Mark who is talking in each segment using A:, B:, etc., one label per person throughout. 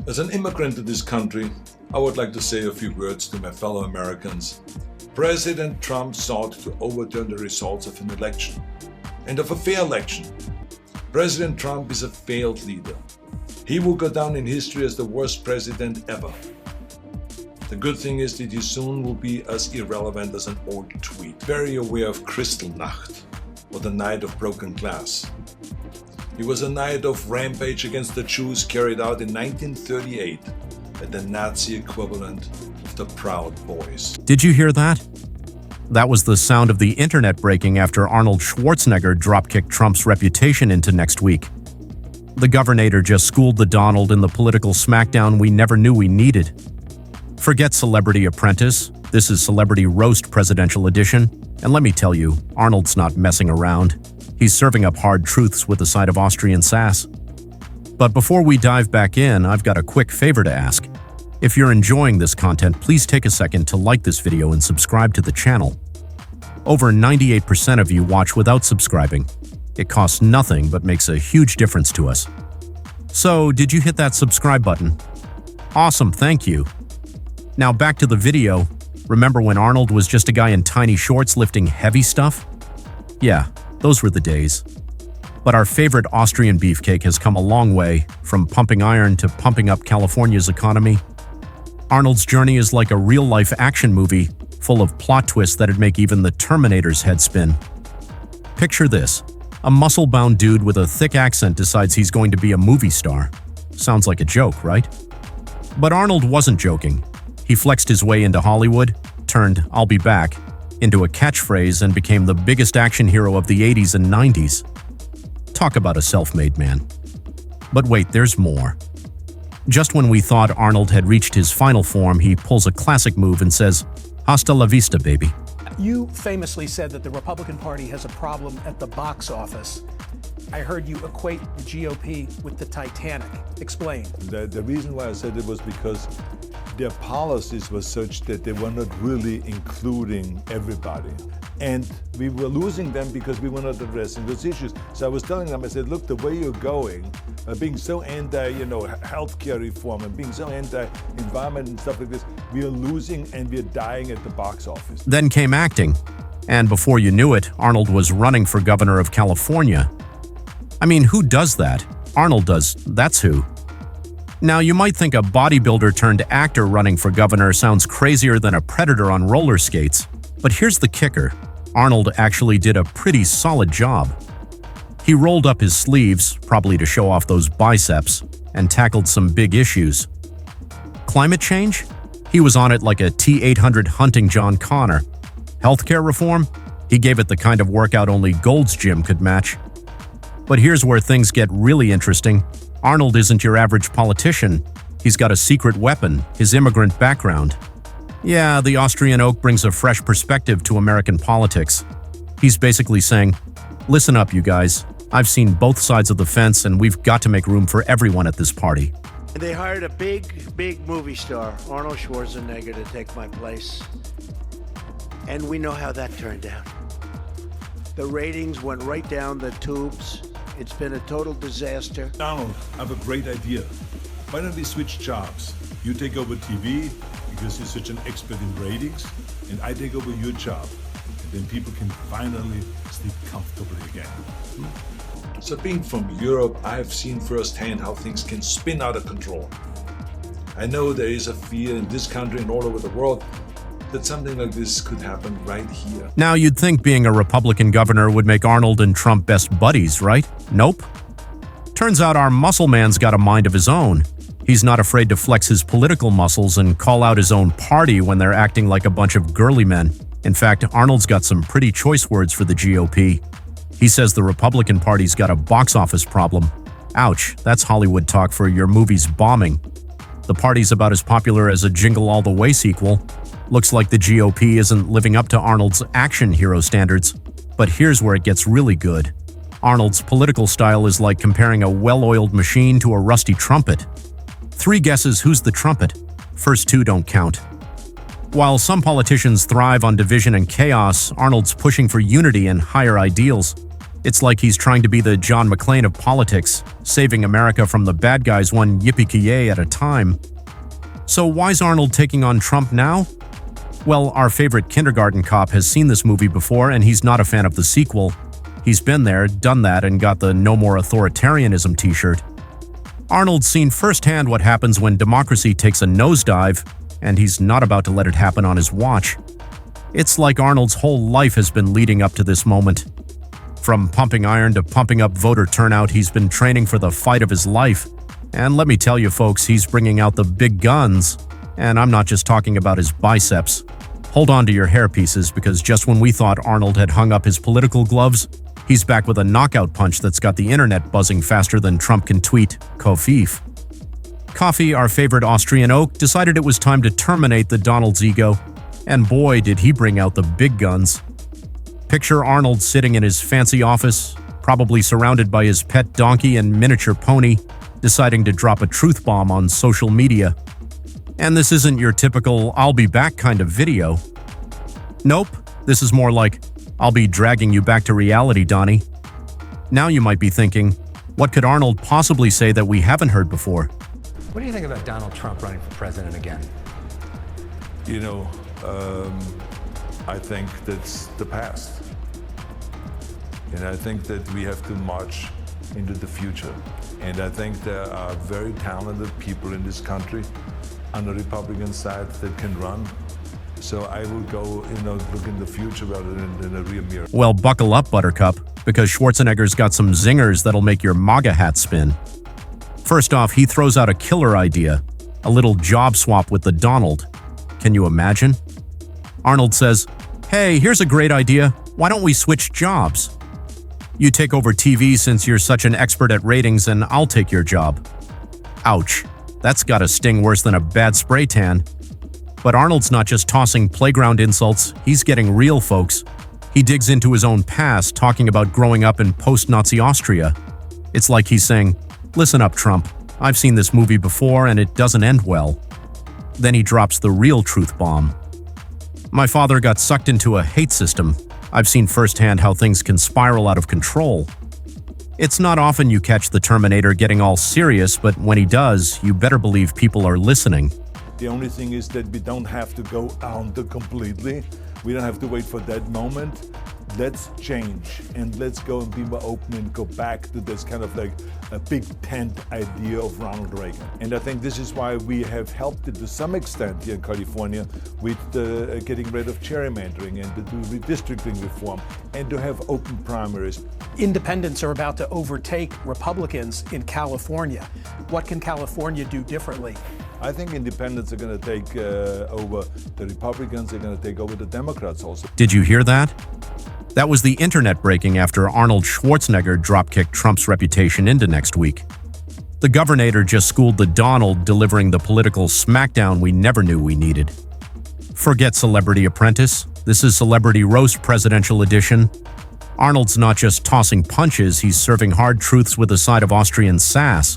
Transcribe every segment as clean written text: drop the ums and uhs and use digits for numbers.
A: As an immigrant to this country, I would like to say a few words to my fellow Americans. President Trump sought to overturn the results of an election, and of a fair election. President Trump is a failed leader. He will go down in history as the worst president ever. The good thing is that he soon will be as irrelevant as an old tweet. Very aware of Kristallnacht, or the Night of Broken Glass. It was a night of rampage against the Jews carried out in 1938 at the Nazi equivalent of the Proud Boys.
B: Did you hear that? That was the sound of the internet breaking after Arnold Schwarzenegger dropkicked Trump's reputation into next week. The governor just schooled the Donald in the political smackdown we never knew we needed. Forget Celebrity Apprentice, this is Celebrity Roast Presidential Edition, and let me tell you, Arnold's not messing around. He's serving up hard truths with a side of Austrian sass. But before we dive back in, I've got a quick favor to ask. If you're enjoying this content, please take a second to like this video and subscribe to the channel. Over 98% of you watch without subscribing. It costs nothing but makes a huge difference to us. So, did you hit that subscribe button? Awesome, thank you. Now back to the video. Remember when Arnold was just a guy in tiny shorts lifting heavy stuff? Yeah, those were the days. But our favorite Austrian beefcake has come a long way, from pumping iron to pumping up California's economy. Arnold's journey is like a real-life action movie, full of plot twists that'd make even the Terminator's head spin. Picture this. A muscle-bound dude with a thick accent decides he's going to be a movie star. Sounds like a joke, right? But Arnold wasn't joking. He flexed his way into Hollywood, turned "I'll be back" into a catchphrase and became the biggest action hero of the 80s and 90s. Talk about a self-made man. But wait, there's more. Just when we thought Arnold had reached his final form, he pulls a classic move and says, "Hasta la vista, baby."
C: You famously said that the Republican Party has a problem at the box office. I heard you equate the GOP with the Titanic. Explain.
D: The reason why I said it was because their policies were such that they were not really including everybody. And we were losing them because we were not addressing those issues. So I was telling them, I said, look, the way you're going, being so healthcare reform and being so anti-environment and stuff like this, we are losing and we're dying at the box office.
B: Then came acting. And before you knew it, Arnold was running for governor of California. I mean, who does that? Arnold does, that's who. Now, you might think a bodybuilder turned actor running for governor sounds crazier than a predator on roller skates. But here's the kicker. Arnold actually did a pretty solid job. He rolled up his sleeves, probably to show off those biceps, and tackled some big issues. Climate change? He was on it like a T-800 hunting John Connor. Healthcare reform? He gave it the kind of workout only Gold's Gym could match. But here's where things get really interesting. Arnold isn't your average politician. He's got a secret weapon, his immigrant background. Yeah, the Austrian oak brings a fresh perspective to American politics. He's basically saying, listen up, you guys. I've seen both sides of the fence, and we've got to make room for everyone at this party.
E: They hired a big movie star, Arnold Schwarzenegger, to take my place. And we know how that turned out. The ratings went right down the tubes. It's been a total disaster.
D: Arnold, I have a great idea. Why don't we switch jobs? You take over TV, because you're such an expert in ratings, and I take over your job. And then people can finally sleep comfortably again.
A: So being from Europe, I have seen firsthand how things can spin out of control. I know there is a fear in this country and all over the world that something like this could happen right here.
B: Now, you'd think being a Republican governor would make Arnold and Trump best buddies, right? Nope. Turns out our muscle man's got a mind of his own. He's not afraid to flex his political muscles and call out his own party when they're acting like a bunch of girly men. In fact, Arnold's got some pretty choice words for the GOP. He says the Republican Party's got a box office problem. Ouch, that's Hollywood talk for your movie's bombing. The party's about as popular as a Jingle All the Way sequel. Looks like the GOP isn't living up to Arnold's action hero standards. But here's where it gets really good. Arnold's political style is like comparing a well-oiled machine to a rusty trumpet. 3 guesses who's the trumpet. First 2 don't count. While some politicians thrive on division and chaos, Arnold's pushing for unity and higher ideals. It's like he's trying to be the John McClane of politics, saving America from the bad guys one yippee-ki-yay at a time. So why's Arnold taking on Trump now? Well, our favorite kindergarten cop has seen this movie before and he's not a fan of the sequel. He's been there, done that, and got the No More Authoritarianism t-shirt. Arnold's seen firsthand what happens when democracy takes a nosedive, and he's not about to let it happen on his watch. It's like Arnold's whole life has been leading up to this moment. From pumping iron to pumping up voter turnout, he's been training for the fight of his life. And let me tell you folks, he's bringing out the big guns. And I'm not just talking about his biceps. Hold on to your hairpieces, because just when we thought Arnold had hung up his political gloves, he's back with a knockout punch that's got the internet buzzing faster than Trump can tweet, Kofif. Coffee, our favorite Austrian oak, decided it was time to terminate the Donald's ego. And boy, did he bring out the big guns. Picture Arnold sitting in his fancy office, probably surrounded by his pet donkey and miniature pony, deciding to drop a truth bomb on social media. And this isn't your typical I'll be back kind of video. Nope, this is more like, I'll be dragging you back to reality, Donnie. Now you might be thinking, what could Arnold possibly say that we haven't heard before?
F: What do you think about Donald Trump running for president again?
D: You know, I think that's the past. And I think that we have to march into the future. And I think there are very talented people in this country on the Republican side that can run. So I will go, look in the future rather than in a rear mirror.
B: Well, buckle up, Buttercup, because Schwarzenegger's got some zingers that'll make your MAGA hat spin. First off, he throws out a killer idea, a little job swap with the Donald. Can you imagine? Arnold says, "Hey, here's a great idea. Why don't we switch jobs? You take over TV since you're such an expert at ratings, and I'll take your job." Ouch. That's gotta sting worse than a bad spray tan. But Arnold's not just tossing playground insults, he's getting real, folks. He digs into his own past, talking about growing up in post-Nazi Austria. It's like he's saying, "Listen up, Trump. I've seen this movie before and it doesn't end well." Then he drops the real truth bomb. "My father got sucked into a hate system. I've seen firsthand how things can spiral out of control." It's not often you catch the Terminator getting all serious, but when he does, you better believe people are listening.
D: The only thing is that we don't have to go under completely. We don't have to wait for that moment. Let's change and let's go and be more open and go back to this kind of like a big tent idea of Ronald Reagan. And I think this is why we have helped it to some extent here in California with getting rid of gerrymandering and to do redistricting reform and to have open primaries.
C: Independents are about to overtake Republicans in California. What can California do differently?
D: I think independents are going to take over the Republicans, they're going to take over the Democrats also.
B: Did you hear that? That was the internet breaking after Arnold Schwarzenegger dropkicked Trump's reputation into next week. The governor just schooled the Donald, delivering the political smackdown we never knew we needed. Forget Celebrity Apprentice. This is Celebrity Roast Presidential Edition. Arnold's not just tossing punches, he's serving hard truths with a side of Austrian sass.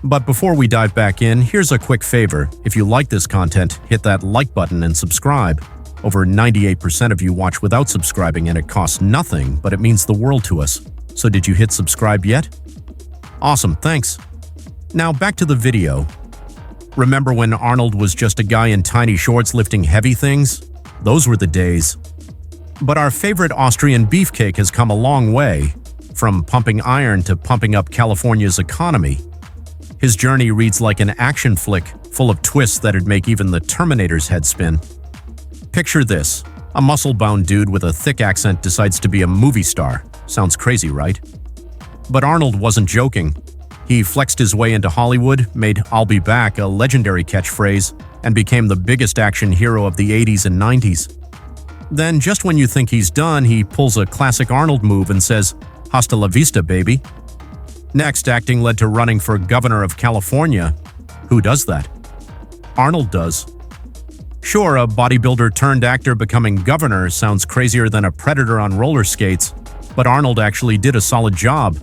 B: But before we dive back in, here's a quick favor. If you like this content, hit that like button and subscribe. Over 98% of you watch without subscribing and it costs nothing, but it means the world to us. So did you hit subscribe yet? Awesome, thanks. Now back to the video. Remember when Arnold was just a guy in tiny shorts lifting heavy things? Those were the days. But our favorite Austrian beefcake has come a long way, from pumping iron to pumping up California's economy. His journey reads like an action flick, full of twists that'd make even the Terminator's head spin. Picture this. A muscle-bound dude with a thick accent decides to be a movie star. Sounds crazy, right? But Arnold wasn't joking. He flexed his way into Hollywood, made "I'll be back" a legendary catchphrase, and became the biggest action hero of the 80s and 90s. Then, just when you think he's done, he pulls a classic Arnold move and says, "Hasta la vista, baby." Next, acting led to running for governor of California. Who does that? Arnold does. Sure, a bodybuilder turned actor becoming governor sounds crazier than a predator on roller skates, but Arnold actually did a solid job.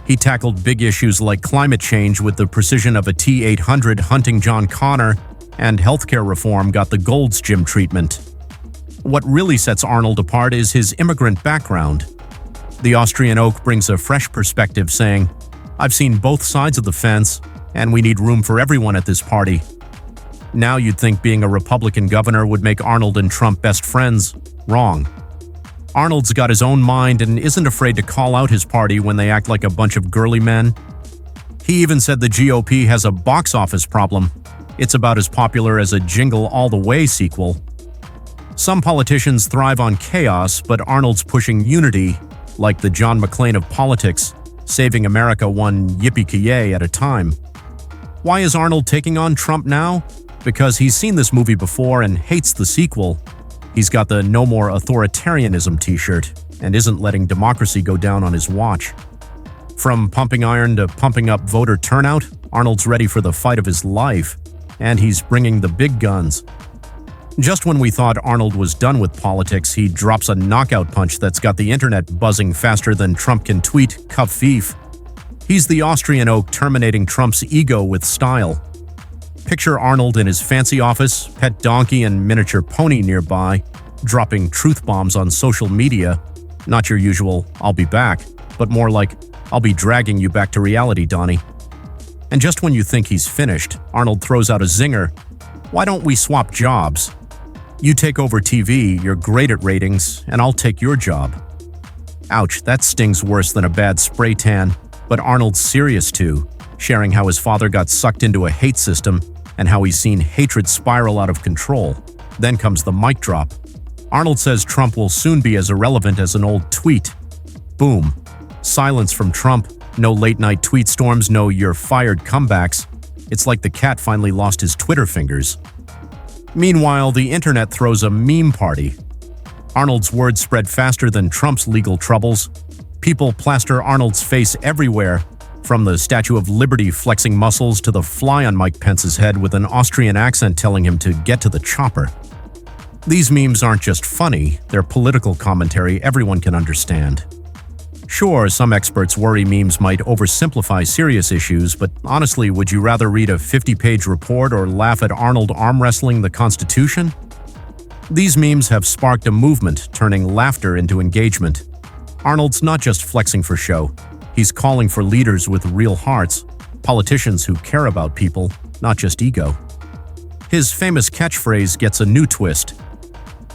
B: He tackled big issues like climate change with the precision of a T-800 hunting John Connor, and healthcare reform got the Gold's Gym treatment. What really sets Arnold apart is his immigrant background. The Austrian oak brings a fresh perspective, saying, "I've seen both sides of the fence, and we need room for everyone at this party." Now you'd think being a Republican governor would make Arnold and Trump best friends. Wrong. Arnold's got his own mind and isn't afraid to call out his party when they act like a bunch of girly men. He even said the GOP has a box office problem. It's about as popular as a Jingle All the Way sequel. Some politicians thrive on chaos, but Arnold's pushing unity, like the John McClane of politics, saving America one yippee-ki-yay at a time. Why is Arnold taking on Trump now? Because he's seen this movie before and hates the sequel. He's got the "No More Authoritarianism" t-shirt and isn't letting democracy go down on his watch. From pumping iron to pumping up voter turnout, Arnold's ready for the fight of his life, and he's bringing the big guns. Just when we thought Arnold was done with politics, he drops a knockout punch that's got the internet buzzing faster than Trump can tweet "Cup thief." He's the Austrian oak terminating Trump's ego with style. Picture Arnold in his fancy office, pet donkey and miniature pony nearby, dropping truth bombs on social media. Not your usual "I'll be back," but more like "I'll be dragging you back to reality, Donnie." And just when you think he's finished, Arnold throws out a zinger. "Why don't we swap jobs? You take over TV, you're great at ratings, and I'll take your job." Ouch, that stings worse than a bad spray tan, but Arnold's serious too, sharing how his father got sucked into a hate system and how he's seen hatred spiral out of control. Then comes the mic drop. Arnold says Trump will soon be as irrelevant as an old tweet. Boom. Silence from Trump, no late-night tweet storms, no "you're fired" comebacks. It's like the cat finally lost his Twitter fingers. Meanwhile, the internet throws a meme party. Arnold's words spread faster than Trump's legal troubles. People plaster Arnold's face everywhere, from the Statue of Liberty flexing muscles to the fly on Mike Pence's head with an Austrian accent telling him to get to the chopper. These memes aren't just funny, they're political commentary everyone can understand. Sure, some experts worry memes might oversimplify serious issues, but honestly, would you rather read a 50-page report or laugh at Arnold arm wrestling the Constitution? These memes have sparked a movement, turning laughter into engagement. Arnold's not just flexing for show. He's calling for leaders with real hearts, politicians who care about people, not just ego. His famous catchphrase gets a new twist.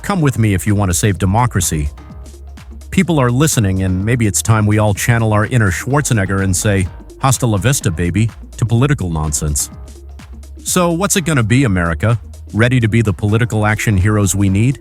B: "Come with me if you want to save democracy." People are listening, and maybe it's time we all channel our inner Schwarzenegger and say, "Hasta la vista, baby," to political nonsense. So what's it gonna be, America? Ready to be the political action heroes we need?